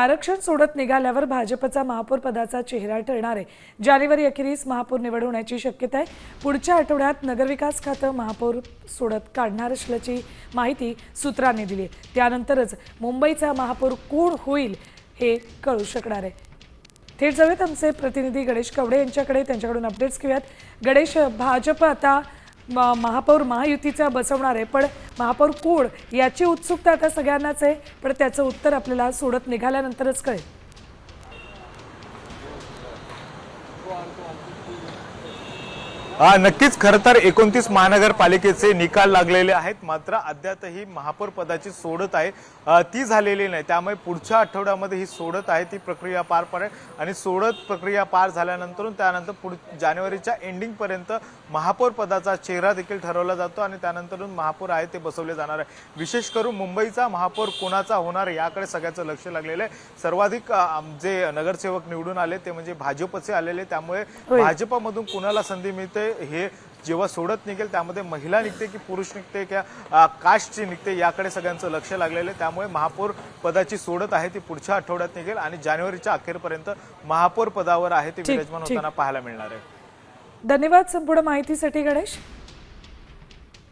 आरक्षण सोडत निघाल्यावर भाजपचा महापौर पदाचा चेहरा ठरणार आहे। जानेवारी अखेरीस महापौर निवड होण्याची शक्यता आहे। पुढच्या आठवड्यात नगरविकास खातं महापौर सोडत काढणार असल्याची माहिती सूत्रांनी दिली आहे। त्यानंतरच मुंबईचा महापौर कोण होईल हे कळू शकणार आहे। थेट जाऊयात आमचे प्रतिनिधी गणेश कवडे यांच्याकडे, त्यांच्याकडून अपडेट्स घेऊयात। गणेश, भाजप आता महापौर महायुतीचा बसवणार आहे, पण महापौर कोण याची उत्सुकता आता सगळ्यांनाच आहे, पण त्याचं उत्तर आपल्याला सोडत निघाल्यानंतरच कळेल। नक्कीच खरं तर 29 महानगरपालिकेचे निकाल लागलेले आहेत, मात्र अद्यापही महापौर पदाची सोडत आहे ती झालेली नाही। त्यामुळे पुढच्या आठवड्यामध्ये ही सोडत आहे ती प्रक्रिया पार पडेल आणि सोडत प्रक्रिया पार झाल्यानंतर त्यानंतर जानेवारीच्या एंडिंग पर्यंत महापौर पदाचा चेहरा देखील ठरवला जातो आणि त्यानंतर महापौर आहे ते बसवले जाणार आहे। विशेष करून मुंबईचा महापौर कोणाचा होणार याकडे सगळ्याचं लक्ष लागलेलं आहे। सर्वाधिक जे नगरसेवक निवडून आले ते म्हणजे भाजपचे आलेले, त्यामुळे भाजपमधून कुणाला संधी मिळते हे जेव्हा सोडत निघेल त्यामध्ये महिला निघते की पुरुष निघते किंवा कास्टची निघते याकडे सगळ्यांचं लक्ष लागलेलं आहे। त्यामुळे महापौर पदाची सोडत आहे ती पुढच्या आठवड्यात निघेल आणि जानेवारीच्या अखेरपर्यंत महापौर पदावर आहे ते विराजमान होताना पाहायला मिळणार आहे। धन्यवाद संपूर्ण माहितीसाठी गणेश।